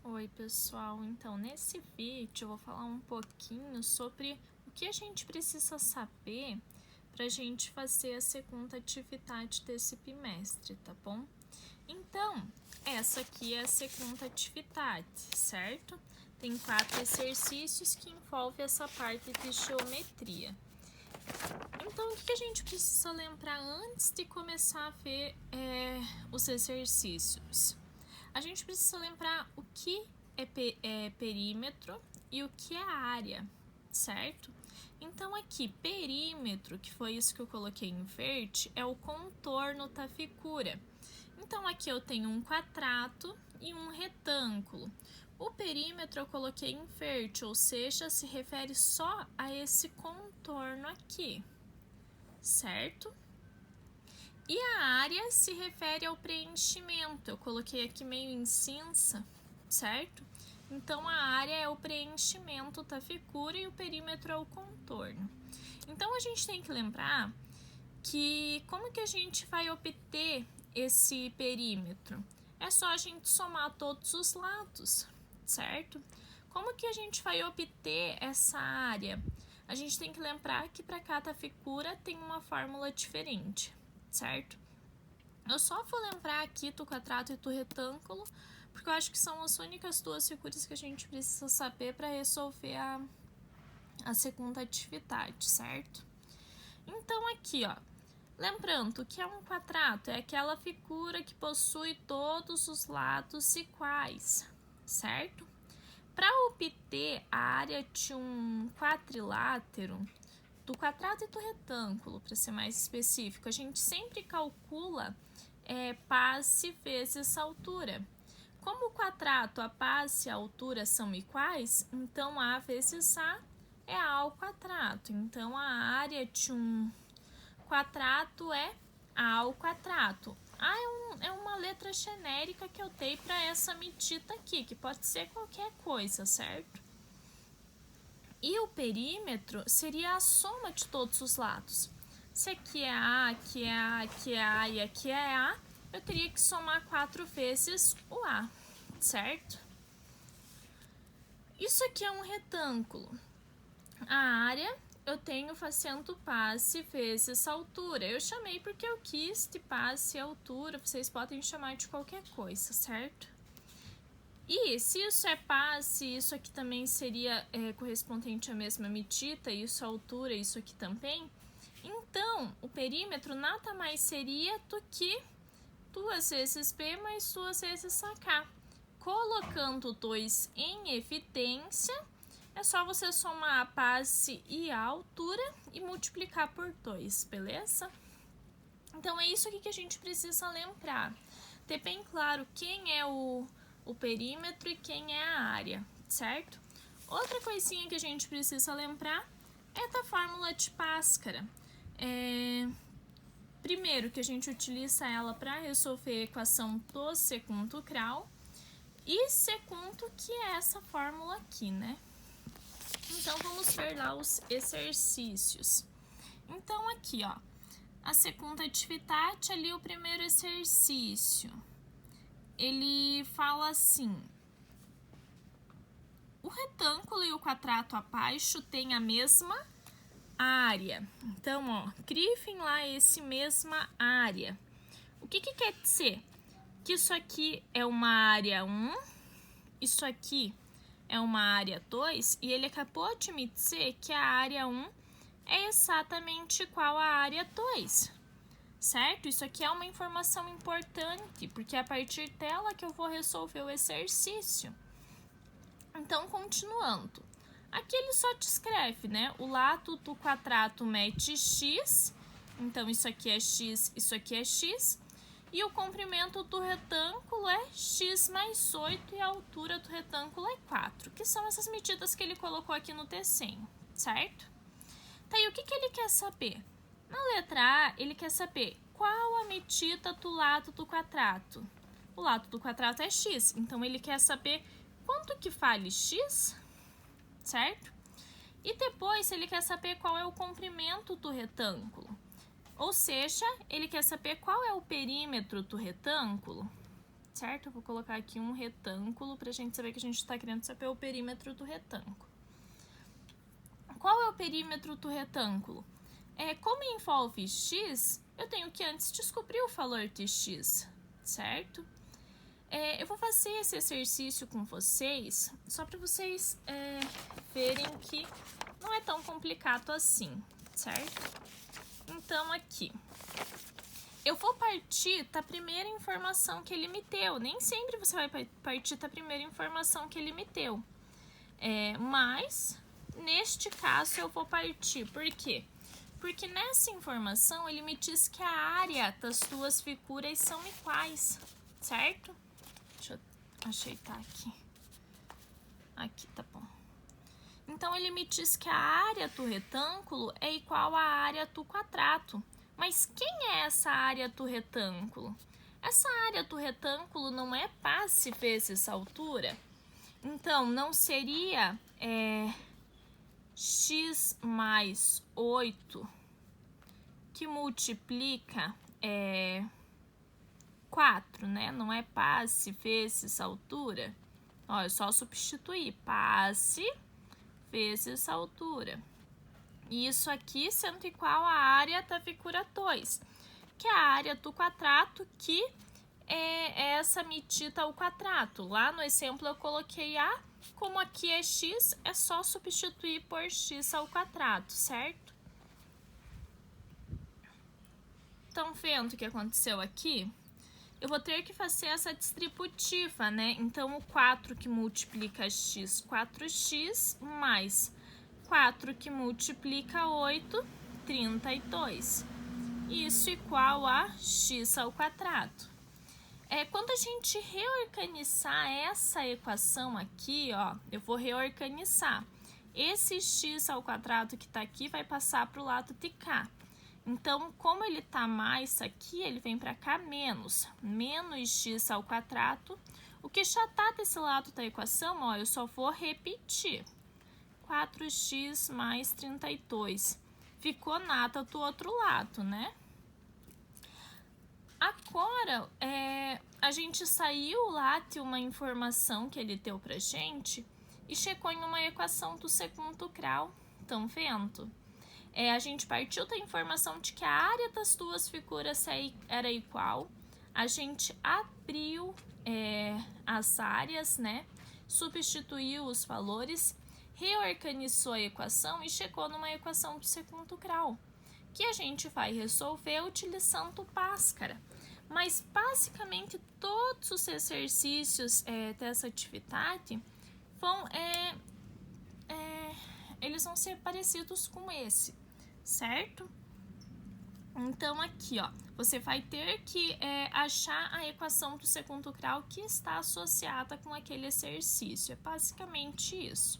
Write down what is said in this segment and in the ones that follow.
Oi pessoal, então nesse vídeo eu vou falar um pouquinho sobre o que a gente precisa saber para a gente fazer a segunda atividade desse bimestre, tá bom? Então, essa aqui é a segunda atividade, certo? Tem 4 exercícios que envolvem essa parte de geometria. Então, o que a gente precisa lembrar antes de começar a ver os exercícios? A gente precisa lembrar o que é perímetro e o que é área, certo? Então aqui, perímetro, que foi isso que eu coloquei em verde, é o contorno da figura. Então aqui eu tenho um quadrado e um retângulo. O perímetro eu coloquei em verde, ou seja, se refere só a esse contorno aqui, certo? E a área se refere ao preenchimento, eu coloquei aqui meio em cinza, certo? Então, a área é o preenchimento da figura e o perímetro é o contorno. Então, a gente tem que lembrar que como que a gente vai obter esse perímetro? É só a gente somar todos os lados, certo? Como que a gente vai obter essa área? A gente tem que lembrar que para cada figura tem uma fórmula diferente, certo? Eu só vou lembrar aqui do quadrado e do retângulo, porque eu acho que são as únicas duas figuras que a gente precisa saber para resolver a segunda atividade, certo? Então aqui, ó, lembrando que é um quadrado, é aquela figura que possui todos os lados iguais, certo? Para obter a área de um quadrilátero, do quadrado e do retângulo, para ser mais específico, a gente sempre calcula base vezes altura. Como o quadrado, a base e a altura são iguais, então A vezes A é A ao quadrado. Então, a área de um quadrado é A ao quadrado. A é uma letra genérica que eu dei para essa medida aqui, que pode ser qualquer coisa, certo? E o perímetro seria a soma de todos os lados. Se aqui é A, aqui é A, aqui é A e aqui é A, eu teria que somar 4 vezes o A, certo? Isso aqui é um retângulo. A área eu tenho fazendo base vezes altura. Eu chamei porque eu quis de base e altura, vocês podem chamar de qualquer coisa, certo? E se isso é base, isso aqui também seria correspondente à mesma medida, isso a altura, isso aqui também. Então, o perímetro nada mais seria do que 2 vezes B mais 2 vezes AK. Colocando 2 em evidência, é só você somar a base e a altura e multiplicar por 2, beleza? Então, é isso aqui que a gente precisa lembrar. Ter bem claro quem é o perímetro e quem é a área, certo? Outra coisinha que a gente precisa lembrar é da fórmula de Bhaskara. Primeiro, que a gente utiliza ela para resolver a equação do segundo grau. E segundo, que é essa fórmula aqui, né? Então, vamos ver lá os exercícios. Então, aqui, ó, a segunda atividade, ali o primeiro exercício. Ele fala assim: o retângulo e o quadrado abaixo têm a mesma área. Então, ó, grifem lá esse mesma área. O que quer dizer? Que isso aqui é uma área 1, isso aqui é uma área 2, e ele acabou de me dizer que a área 1 é exatamente igual à área 2. Certo? Isso aqui é uma informação importante, porque é a partir dela que eu vou resolver o exercício. Então, continuando. Aqui ele só descreve, né? O lado do quadrado mede x, então isso aqui é x, isso aqui é x. E o comprimento do retângulo é x mais 8 e a altura do retângulo é 4, que são essas medidas que ele colocou aqui no desenho, certo? Tá, e o que ele quer saber? Na letra A, ele quer saber qual a medida do lado do quadrado. O lado do quadrado é x, então ele quer saber quanto que vale x, certo? E depois ele quer saber qual é o comprimento do retângulo. Ou seja, ele quer saber qual é o perímetro do retângulo, certo? Eu vou colocar aqui um retângulo pra gente saber que a gente tá querendo saber o perímetro do retângulo. Qual é o perímetro do retângulo? Como envolve x, eu tenho que antes descobrir o valor de x, certo? Eu vou fazer esse exercício com vocês, só para vocês verem que não é tão complicado assim, certo? Então, aqui, eu vou partir da primeira informação que ele me deu. Nem sempre você vai partir da primeira informação que ele me deu. Mas, neste caso, eu vou partir. Por quê? Porque nessa informação, ele me diz que a área das duas figuras são iguais, certo? Deixa eu ajeitar aqui. Aqui, tá bom. Então, ele me diz que a área do retângulo é igual à área do quadrado. Mas quem é essa área do retângulo? Essa área do retângulo não é passe vezes altura? Então, não seria x mais 8 que multiplica 4, né? Não é passe vezes altura. Ó, é só substituir passe vezes altura. E isso aqui sendo igual à área da figura 2, que é a área do quadrado, que é essa medida ao quadrado. Lá no exemplo eu coloquei A, como aqui é x, é só substituir por x ao quadrado, certo? Estão vendo o que aconteceu aqui? Eu vou ter que fazer essa distributiva, né? Então, o 4 que multiplica x, 4x, mais 4 que multiplica 8, 32. Isso igual a x ao quadrado. Quando a gente reorganizar essa equação aqui, ó, eu vou reorganizar. Esse x ao quadrado que tá aqui vai passar para o lado de cá. Então, como ele tá mais aqui, ele vem para cá menos x ao quadrado. O que já tá desse lado da equação, ó, eu só vou repetir. 4x mais 32. Ficou nada do outro lado, né? Agora, a gente saiu lá de uma informação que ele deu pra gente e chegou em uma equação do segundo grau. Estão vendo? A gente partiu da informação de que a área das duas figuras era igual. A gente abriu as áreas, né? Substituiu os valores, reorganizou a equação e chegou numa equação do segundo grau, que a gente vai resolver utilizando Bhaskara. Mas, basicamente, todos os exercícios dessa atividade eles vão ser parecidos com esse, certo? Então, aqui, ó, você vai ter que achar a equação do segundo grau que está associada com aquele exercício. É basicamente isso.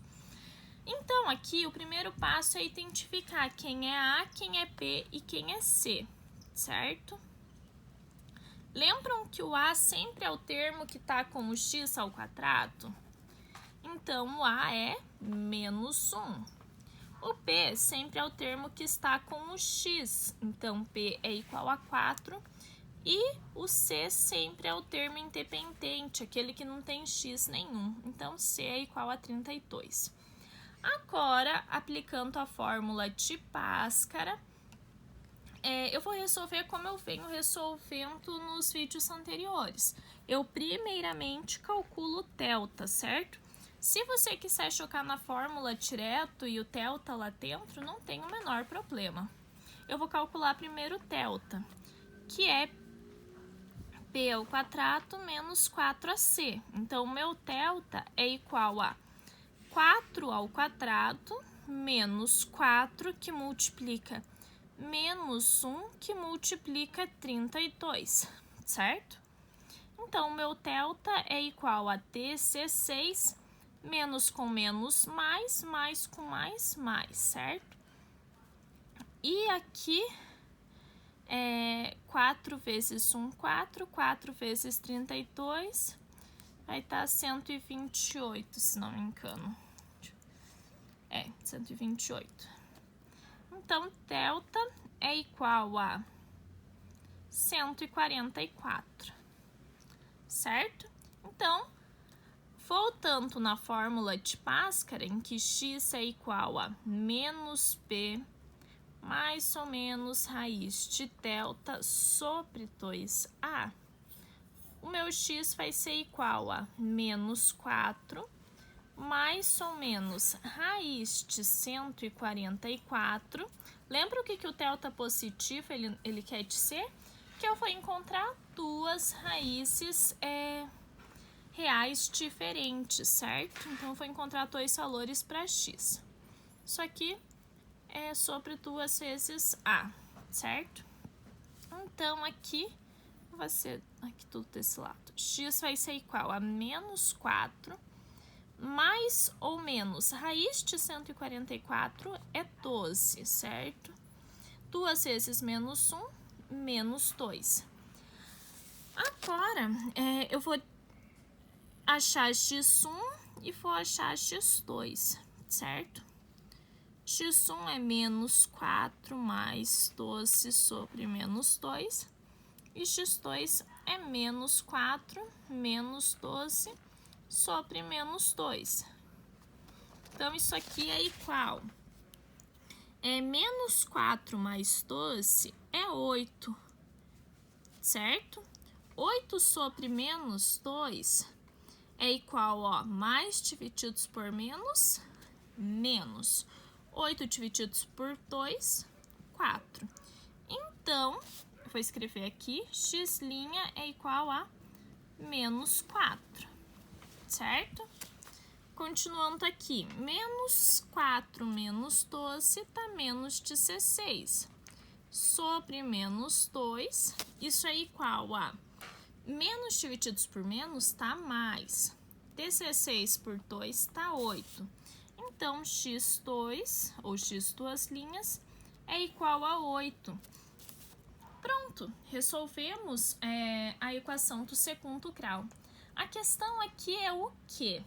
Então, aqui, o primeiro passo é identificar quem é A, quem é B e quem é C, certo? Lembram que o A sempre é o termo que está com o x ao quadrado? Então, o A é menos 1. O B sempre é o termo que está com o x. Então, P é igual a 4. E o C sempre é o termo independente, aquele que não tem x nenhum. Então, C é igual a 32. Agora, aplicando a fórmula de Bhaskara, eu vou resolver como eu venho resolvendo nos vídeos anteriores. Eu primeiramente calculo o delta, certo? Se você quiser chocar na fórmula direto e o delta lá dentro, não tem o menor problema. Eu vou calcular primeiro o delta, que é b ao quadrado menos 4ac. Então, o meu delta é igual a 4 ao quadrado menos 4 que multiplica menos 1 que multiplica 32, certo? Então, o meu delta é igual a dc6 menos com menos mais com mais, certo? E aqui, 4 vezes 1, 4, 4 vezes 32, vai dar 128, se não me engano. 128. Então, delta é igual a 144, certo? Então, voltando na fórmula de Bhaskara, em que x é igual a menos p mais ou menos raiz de delta sobre 2a, o meu x vai ser igual a menos 4 mais ou menos raiz de 144. Lembra o que o delta positivo ele quer dizer? Que eu vou encontrar duas raízes reais diferentes, certo? Então, eu vou encontrar dois valores para x. Isso aqui é sobre 2 vezes a, certo? Então, aqui vai ser aqui tudo desse lado. X vai ser igual a menos 4 mais ou menos raiz de 144 é 12, certo? 2 vezes menos 1, menos 2. Agora, eu vou achar x1 e vou achar x2, certo? x1 é menos 4 mais 12 sobre menos 2. E x2 é menos 4 menos 12 sobre menos 2. Então, isso aqui é igual. Menos 4 mais 12 é 8, certo? 8 sobre menos 2 é igual a mais divididos por menos, menos. 8 divididos por 2, 4. Então, eu vou escrever aqui, x' é igual a menos 4, certo? Continuando aqui, menos 4 menos 12 dá menos 16. Sobre menos 2, isso é igual a menos divididos por menos dá mais. 16 por 2 dá 8. Então, x2, ou x duas linhas, é igual a 8. Pronto, resolvemos a equação do segundo grau. A questão aqui é o quê?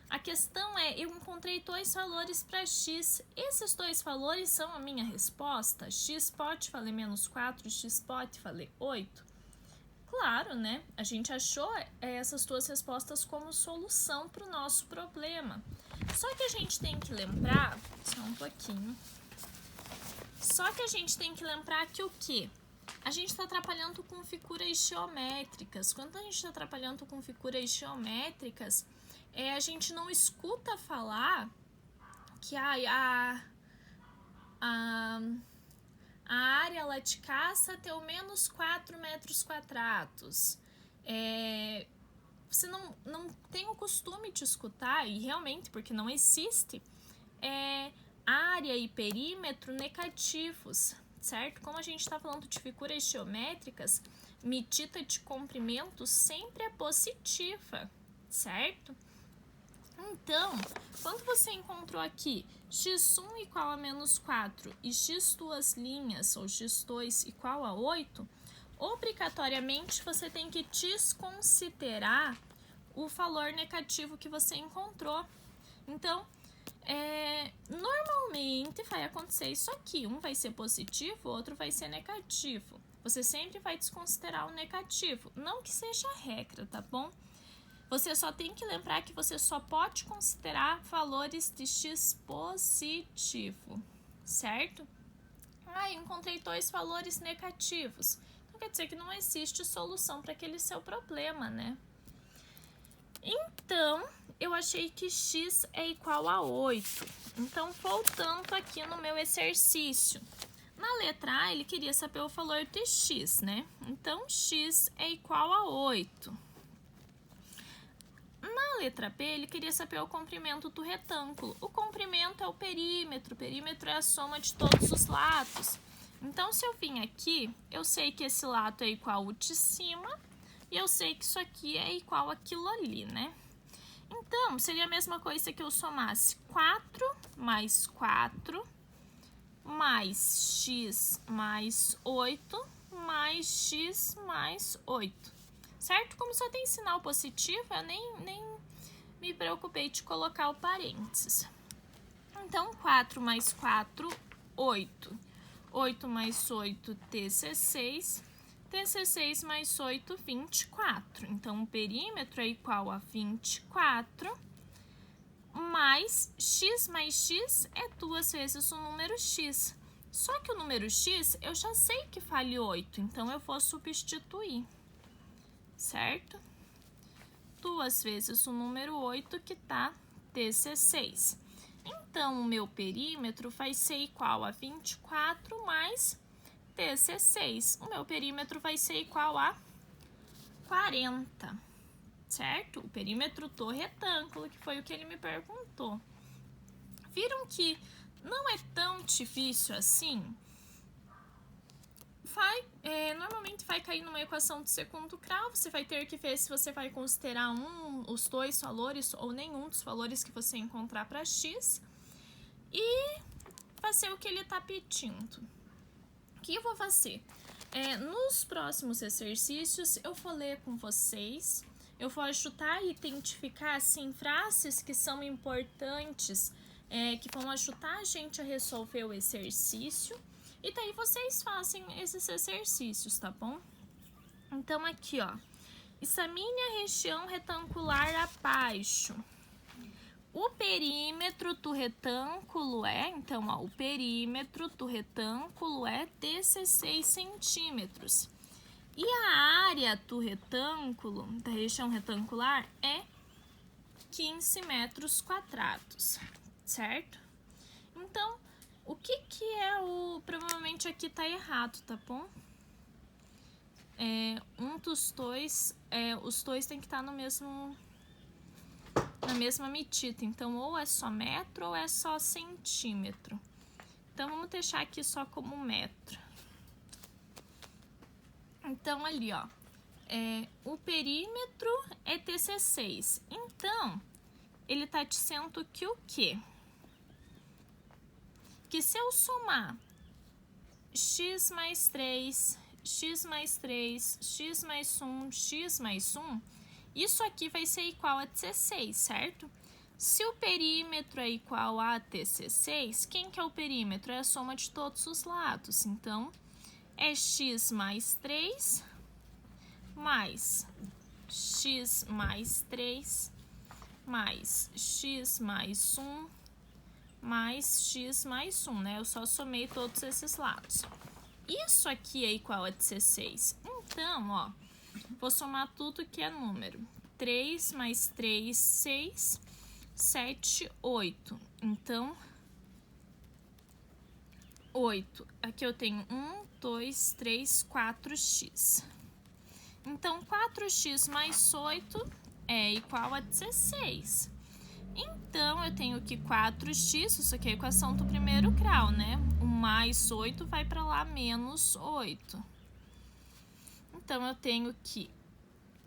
A questão é, eu encontrei dois valores para x. Esses dois valores são a minha resposta? X pode valer menos 4, x pode valer 8? Claro, né? A gente achou essas duas respostas como solução para o nosso problema. Só que a gente tem que lembrar, só um pouquinho, que o quê? A gente está trabalhando com figuras geométricas. Quando a gente está trabalhando com figuras geométricas, a gente não escuta falar que a área lá de casa tem menos 4 metros quadrados. Você não tem o costume de escutar, e realmente, porque não existe, área e perímetro negativos, certo? Como a gente está falando de figuras geométricas, medida de comprimento sempre é positiva, certo? Então, quando você encontrou aqui x1 igual a menos 4 e x duas linhas, ou x2 igual a 8, obrigatoriamente você tem que desconsiderar o valor negativo que você encontrou. Então, normalmente vai acontecer isso aqui. Um vai ser positivo, o outro vai ser negativo. Você sempre vai desconsiderar o negativo. Não que seja regra, tá bom? Você só tem que lembrar que você só pode considerar valores de x positivo, certo? Eu encontrei dois valores negativos. Então, quer dizer que não existe solução para aquele seu problema, né? Então, eu achei que x é igual a 8. Então, voltando aqui no meu exercício. Na letra A, ele queria saber o valor de x, né? Então, x é igual a 8. Na letra B, ele queria saber o comprimento do retângulo. O comprimento é o perímetro é a soma de todos os lados. Então, se eu vim aqui, eu sei que esse lado é igual ao de cima e eu sei que isso aqui é igual àquilo ali, né? Então, seria a mesma coisa que eu somasse 4 mais 4 mais x mais 8 mais x mais 8. Certo? Como só tem sinal positivo, eu nem me preocupei de colocar o parênteses. Então, 4 mais 4, 8. 8 mais 8, 16. 16 mais 8, 24. Então, o perímetro é igual a 24 mais x é 2 vezes o número x. Só que o número x eu já sei que vale 8, então eu vou substituir, certo? 2 vezes o número 8, que tá 16. Então, o meu perímetro vai ser igual a 24 mais 16. O meu perímetro vai ser igual a 40, certo? O perímetro do retângulo, que foi o que ele me perguntou. Viram que não é tão difícil assim? Normalmente vai cair numa equação de segundo grau, você vai ter que ver se você vai considerar os dois valores ou nenhum dos valores que você encontrar para x e fazer o que ele está pedindo. O que eu vou fazer? Nos próximos exercícios eu vou ler com vocês, eu vou ajudar a identificar assim, frases que são importantes, que vão ajudar a gente a resolver o exercício. E daí vocês fazem esses exercícios, tá bom? Então, aqui, ó. Examine a região retangular abaixo. O perímetro do retângulo então, ó, o perímetro do retângulo é 16 centímetros. E a área do retângulo, da região retangular, é 15 metros quadrados, certo? Então, o que é o... Provavelmente aqui tá errado, tá bom? Um dos dois... os dois tem que estar no mesmo... na mesma medida. Então, ou é só metro ou é só centímetro. Então, vamos deixar aqui só como metro. Então, ali, ó. O perímetro é 16. Então, ele tá dizendo que o quê? Que se eu somar x mais 3, x mais 3, x mais 1, x mais 1, isso aqui vai ser igual a 16, certo? Se o perímetro é igual a 16, quem que é o perímetro? É a soma de todos os lados. Então, é x mais 3 mais x mais 3 mais x mais 1 mais x mais 1, né? Eu só somei todos esses lados. Isso aqui é igual a 16. Então, ó, vou somar tudo que é número. 3 mais 3, 6, 7, 8. Então, 8. Aqui eu tenho 1, 2, 3, 4x. Então, 4x mais 8 é igual a 16. Então, eu tenho que 4x, isso aqui é a equação do primeiro grau, né? O mais 8 vai para lá, menos 8. Então, eu tenho que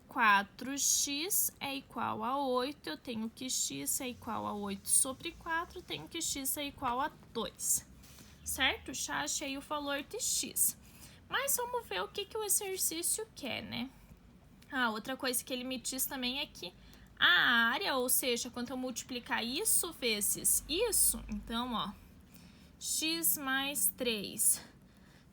4x é igual a 8, eu tenho que x é igual a 8 sobre 4, eu tenho que x é igual a 2, certo? Já achei o valor de x. Mas vamos ver o que o exercício quer, né? Outra coisa que ele me diz também é que a área, ou seja, quando eu multiplicar isso vezes isso, então, ó, x mais 3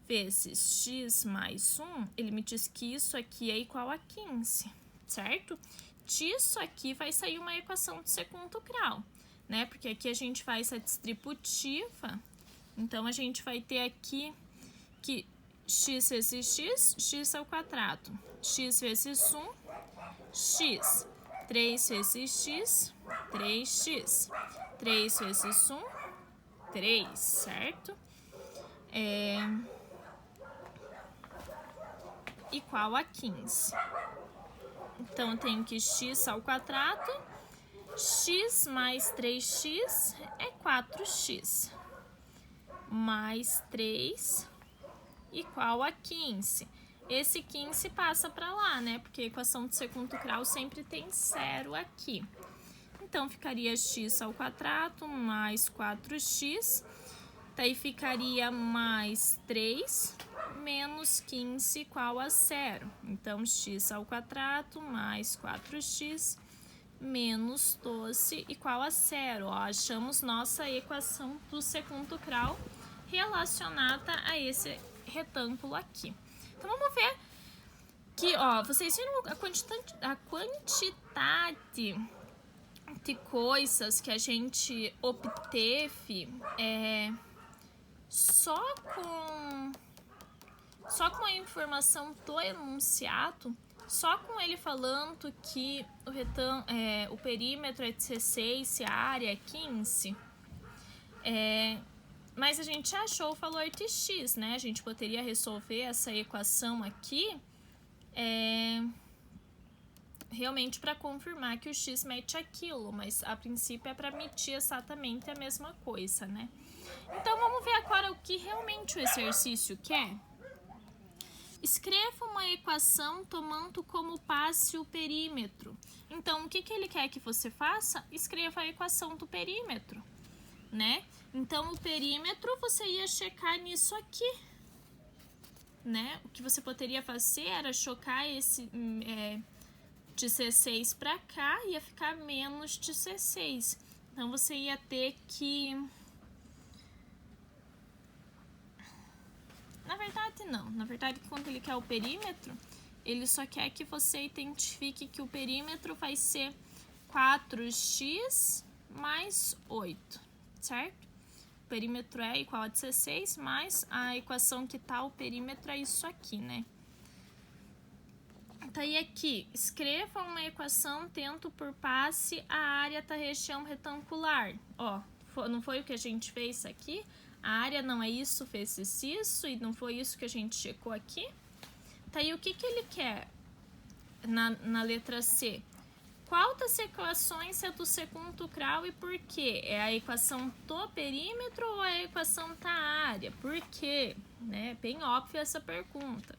vezes x mais 1, ele me diz que isso aqui é igual a 15, certo? Disso aqui vai sair uma equação de segundo grau, né? Porque aqui a gente faz a distributiva, então a gente vai ter aqui que x vezes x, x ao quadrado, x vezes 1, x. 3 vezes x, 3x. 3 vezes 1, 3, certo? Igual a 15. Então, eu tenho que x ao quadrado, x mais 3x é 4x. Mais 3 igual a 15. Esse 15 passa para lá, né? Porque a equação de segundo grau sempre tem zero aqui. Então, ficaria x ao quadrado mais 4x. Daí ficaria mais 3 menos 15 igual a zero. Então, x ao quadrado mais 4x menos 12 igual a zero. Ó, achamos nossa equação do segundo grau relacionada a esse retângulo aqui. Então, vamos ver Aqui, ó, vocês viram a quantidade de coisas que a gente obteve só com a informação do enunciado, só com ele falando que o perímetro é 16 e a área é 15, mas a gente achou o valor de x, né? A gente poderia resolver essa equação aqui realmente para confirmar que o x mete aquilo, mas a princípio é para medir exatamente a mesma coisa, né? Então vamos ver agora o que realmente o exercício quer. Escreva uma equação tomando como base o perímetro. Então, o que ele quer que você faça? Escreva a equação do perímetro, né? Então, o perímetro você ia checar nisso aqui, né? O que você poderia fazer era chocar esse 16 para cá, ia ficar menos 16. Então, você ia ter que... Na verdade, não. Na verdade, quando ele quer o perímetro, ele só quer que você identifique que o perímetro vai ser 4x mais 8, certo? O perímetro é igual a 16, mais a equação que tá o perímetro é isso aqui, né? Então, e aqui, escreva uma equação tendo por base a área da região retangular. Ó, não foi o que a gente fez aqui? A área não é isso vezes isso, e não foi isso que a gente checou aqui? Tá, e o que ele quer na letra C? Qual das equações é do segundo grau e por quê? É a equação do perímetro ou é a equação da área? Por quê? Né? Bem óbvia essa pergunta.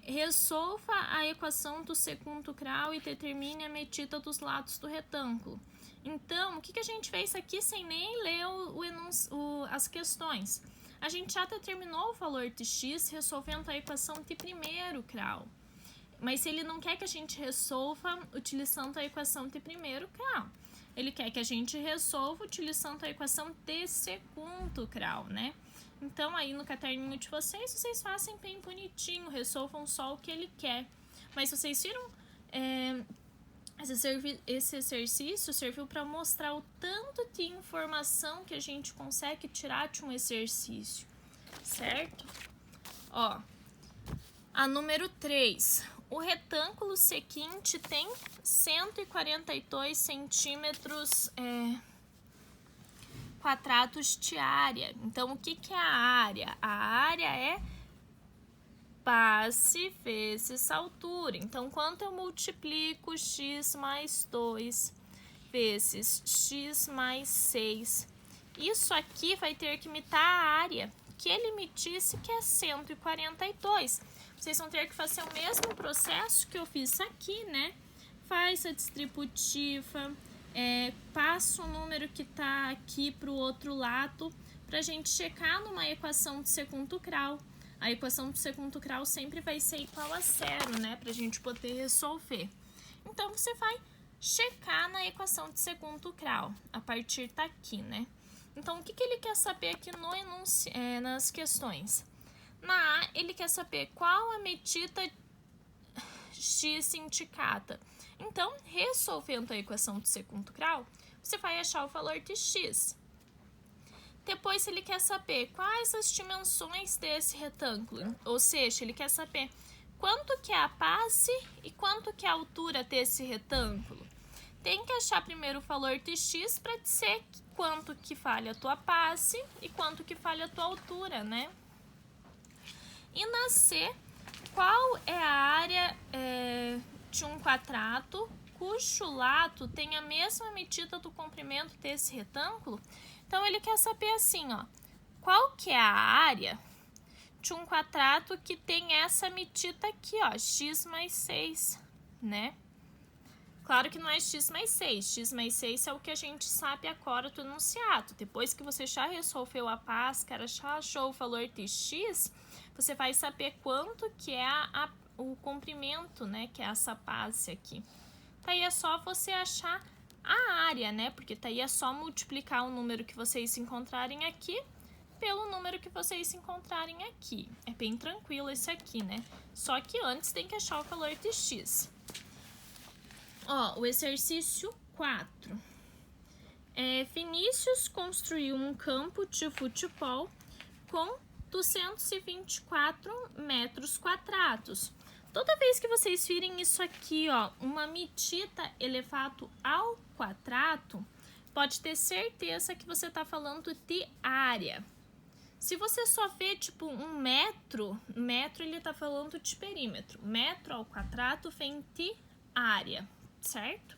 Resolva a equação do segundo grau e determine a medida dos lados do retângulo. Então, o que a gente fez aqui sem nem ler as questões? A gente já determinou o valor de x resolvendo a equação de primeiro grau. Mas ele não quer que a gente resolva utilizando a equação de primeiro grau. Ele quer que a gente resolva utilizando a equação de segundo grau, né? Então, aí no caderninho de vocês fazem bem bonitinho, resolvam só o que ele quer. Mas vocês viram... Esse exercício serviu para mostrar o tanto de informação que a gente consegue tirar de um exercício, certo? Ó, a número 3. O retângulo seguinte tem 142 centímetros quadrados de área. Então, o que é a área? A área é base vezes altura. Então, quanto eu multiplico x mais 2 vezes x mais 6? Isso aqui vai ter que me dar a área que ele me disse que é 142. Vocês vão ter que fazer o mesmo processo que eu fiz aqui, né? Faz a distributiva, passa o número que está aqui para o outro lado, para a gente checar numa equação de segundo grau. A equação do segundo grau sempre vai ser igual a zero, né? Para a gente poder resolver. Então, você vai checar na equação de segundo grau, a partir daqui, né? Então, o que ele quer saber aqui nas questões? Na A, ele quer saber qual a medida x indicada. Então, resolvendo a equação do segundo grau, você vai achar o valor de x. Depois, ele quer saber quais as dimensões desse retângulo, ou seja, ele quer saber quanto que é a base e quanto que é a altura desse retângulo. Tem que achar primeiro o valor de x para dizer quanto que vale a tua base e quanto que vale a tua altura, né? E na C, qual é a área de um quadrado cujo lado tem a mesma medida do comprimento desse retângulo? Então, ele quer saber assim, ó, qual que é a área de um quadrado que tem essa medida aqui, ó, x mais 6, né? Claro que não é x mais 6. X mais 6 é o que a gente sabe agora do enunciado. Depois que você já resolveu a Bhaskara, já achou o valor de x, você vai saber quanto que é o comprimento, né? Que é essa base aqui. Daí é só você achar a área, né? Porque daí é só multiplicar o número que vocês encontrarem aqui pelo número que vocês se encontrarem aqui. É bem tranquilo esse aqui, né? Só que antes tem que achar o valor de x. Ó, o exercício 4. Vinícius construiu um campo de futebol com 224 metros quadrados. Toda vez que vocês virem isso aqui, ó, uma medida elevado ao quadrado, pode ter certeza que você está falando de área. Se você só vê, tipo, um metro, ele está falando de perímetro. Metro ao quadrado vem de área, certo?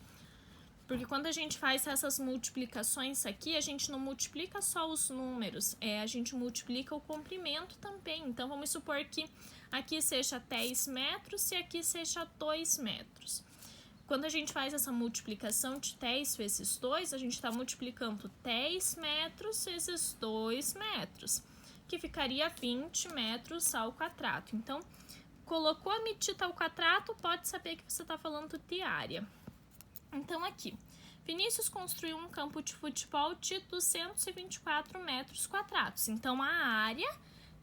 Porque quando a gente faz essas multiplicações aqui, a gente não multiplica só os números, a gente multiplica o comprimento também. Então, vamos supor que aqui seja 10 metros e aqui seja 2 metros. Quando a gente faz essa multiplicação de 10 vezes 2, a gente está multiplicando 10 metros vezes 2 metros, que ficaria 20 metros ao quadrado. Então, colocou a medida ao quadrado, pode saber que você está falando de área. Então, aqui, Vinícius construiu um campo de futebol de 224 metros quadrados. Então, a área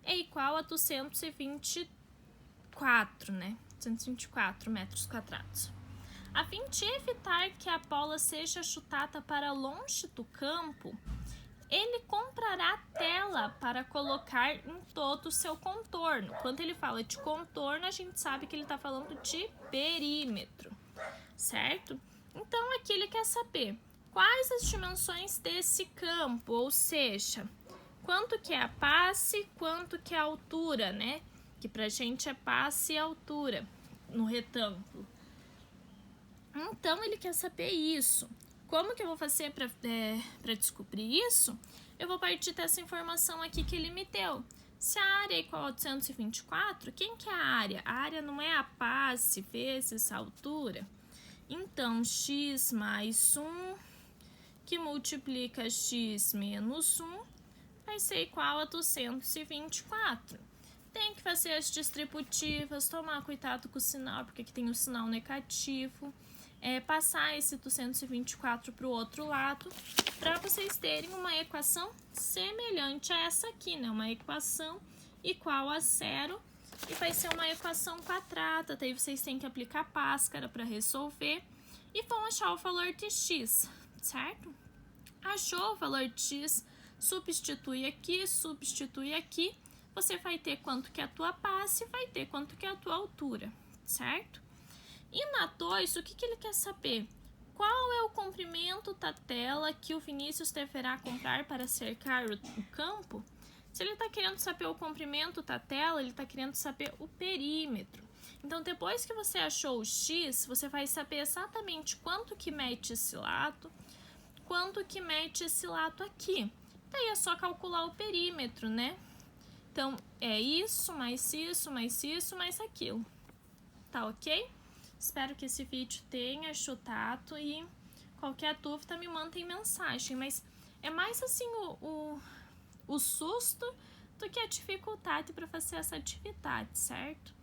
é igual a 224, né? 224 metros quadrados. A fim de evitar que a bola seja chutada para longe do campo, ele comprará tela para colocar em todo o seu contorno. Quando ele fala de contorno, a gente sabe que ele está falando de perímetro, certo? Então, aqui ele quer saber quais as dimensões desse campo, ou seja, quanto que é a passe, quanto que é a altura, né? Que pra gente é passe e altura no retângulo. Então, ele quer saber isso. Como que eu vou fazer para descobrir isso? Eu vou partir dessa informação aqui que ele me deu. Se a área é igual a 224, quem que é a área? A área não é a passe vezes a altura? Então, x mais 1, que multiplica x menos 1, vai ser igual a 224. Tem que fazer as distributivas, tomar cuidado com o sinal, porque aqui tem o sinal negativo. Passar esse 224 para o outro lado, para vocês terem uma equação semelhante a essa aqui, né? Uma equação igual a zero, e vai ser uma equação quadrada. Daí vocês têm que aplicar Bhaskara para resolver e vão achar o valor de x, certo? Achou o valor de x, substitui aqui, você vai ter quanto que é a tua passe, vai ter quanto que é a tua altura, certo? E na 2, o que ele quer saber? Qual é o comprimento da tela que o Vinícius deverá comprar para cercar o campo? Se ele está querendo saber o comprimento da tela, ele está querendo saber o perímetro. Então, depois que você achou o x, você vai saber exatamente quanto que mede esse lado, quanto que mede esse lado aqui. Daí é só calcular o perímetro, né? Então, é isso, mais isso, mais isso, mais aquilo. Tá ok? Espero que esse vídeo tenha ajudado e qualquer dúvida me mandem mensagem. Mas é mais assim o susto do que a dificuldade para fazer essa atividade, certo?